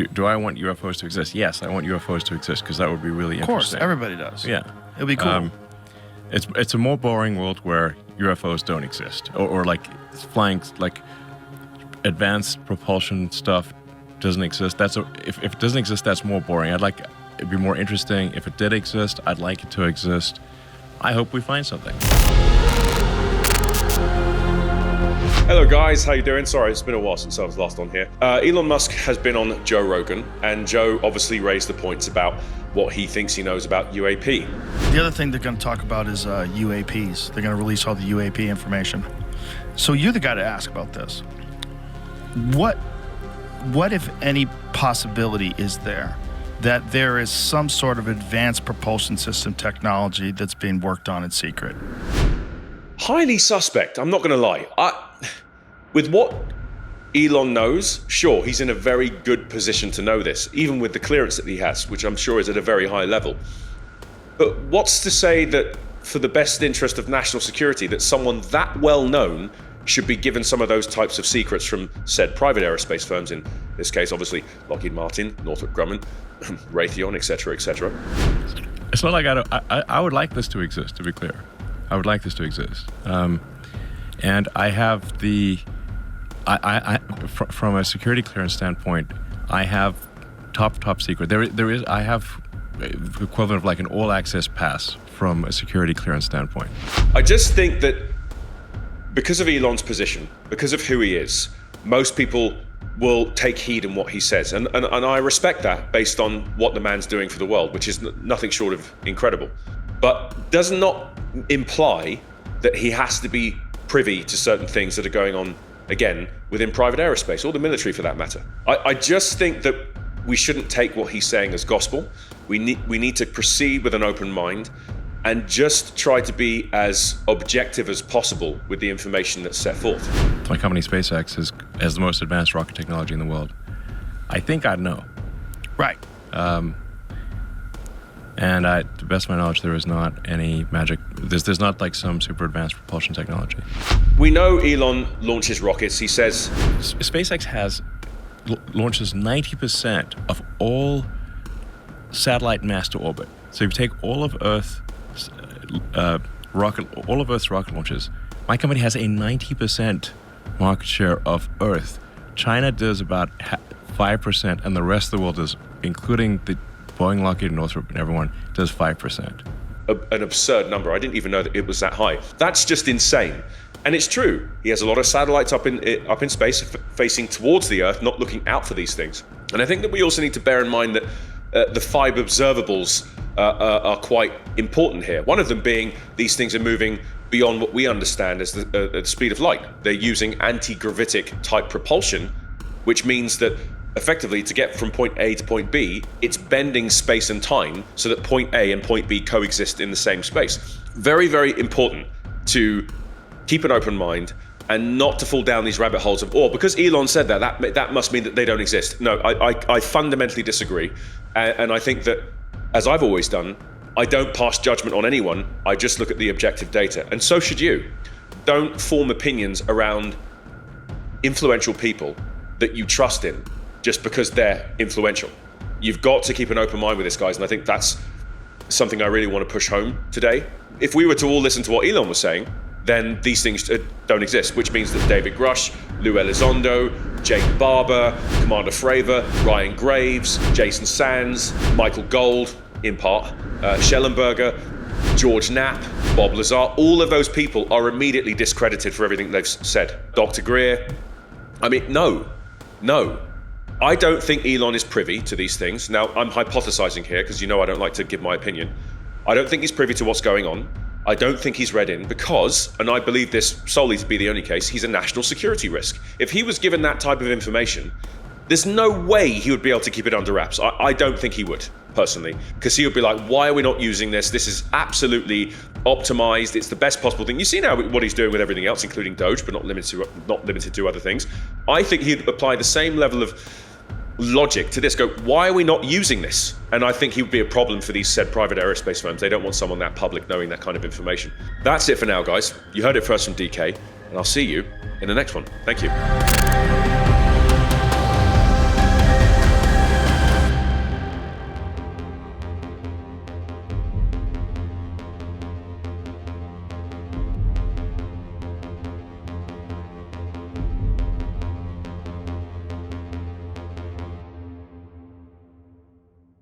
do I want UFOs to exist? Yes, I want UFOs to exist because that would be really interesting. Of course, everybody does. Yeah. It'll be cool. It's a more boring world where UFOs don't exist, or like flying, like advanced propulsion stuff doesn't exist. If it doesn't exist, that's more boring. It'd be more interesting if it did exist. I'd like it to exist. I hope we find something. Hello guys, how you doing? Sorry, it's been a while since I was last on here. Elon Musk has been on Joe Rogan, and Joe obviously raised the points about what he thinks he knows about UAP. The other thing they're going to talk about is UAPs. They're going to release all the UAP information. So you're the guy to ask about this. What if any possibility is there that there is some sort of advanced propulsion system technology that's being worked on in secret? Highly suspect, I'm not going to lie. With what Elon knows, sure, he's in a very good position to know this, even with the clearance that he has, which I'm sure is at a very high level. But what's to say that for the best interest of national security, that someone that well known should be given some of those types of secrets from said private aerospace firms, in this case, obviously, Lockheed Martin, Northrop Grumman, Raytheon, etc., etc. It's not like I would like this to exist, to be clear. I would like this to exist. And I have from a security clearance standpoint, I have top secret. I have the equivalent of like an all access pass from a security clearance standpoint. I just think that because of Elon's position, because of who he is, most people will take heed in what he says. And I respect that based on what the man's doing for the world, which is nothing short of incredible. But does not imply that he has to be privy to certain things that are going on, again, within private aerospace, or the military for that matter. I just think that we shouldn't take what he's saying as gospel. We need to proceed with an open mind and just try to be as objective as possible with the information that's set forth. My company, SpaceX, has the most advanced rocket technology in the world. I think I'd know. Right. And to the best of my knowledge, there is not any magic. There's not like some super advanced propulsion technology. We know Elon launches rockets. He says SpaceX launches 90% of all satellite mass to orbit. So if you take all of Earth's rocket launches, my company has a 90% market share of Earth. China does about 5%, and the rest of the world does, including the Boeing, Lockheed, Northrop, and everyone, does 5%. An absurd number. I didn't even know that it was that high. That's just insane. And it's true. He has a lot of satellites up in space facing towards the Earth, not looking out for these things. And I think that we also need to bear in mind that the Five Observables are quite important here. One of them being these things are moving beyond what we understand as the speed of light. They're using anti-gravitic type propulsion, which means that effectively, to get from point A to point B, it's bending space and time so that point A and point B coexist in the same space. Very, very important to keep an open mind and not to fall down these rabbit holes of, because Elon said that must mean that they don't exist. No, I fundamentally disagree. And I think that, as I've always done, I don't pass judgment on anyone. I just look at the objective data. And so should you. Don't form opinions around influential people that you trust in just because they're influential. You've got to keep an open mind with this, guys, and I think that's something I really want to push home today. If we were to all listen to what Elon was saying, then these things don't exist, which means that David Grusch, Lou Elizondo, Jake Barber, Commander Fravor, Ryan Graves, Jason Sands, Michael Gold, in part, Schellenberger, George Knapp, Bob Lazar, all of those people are immediately discredited for everything they've said. Dr. Greer, I mean, no. I don't think Elon is privy to these things. Now, I'm hypothesizing here because I don't like to give my opinion. I don't think he's privy to what's going on. I don't think he's read in because, and I believe this solely to be the only case, he's a national security risk. If he was given that type of information, there's no way he would be able to keep it under wraps. I don't think he would, personally, because he would be like, why are we not using this? This is absolutely optimized. It's the best possible thing. You see now what he's doing with everything else, including Doge, but not limited to other things. I think he'd apply the same level of logic to this. Go, why are we not using this? And I think he would be a problem for these said private aerospace firms. They don't want someone that public knowing that kind of information. That's it for now, guys. You heard it first from DK, and I'll see you in the next one. Thank you.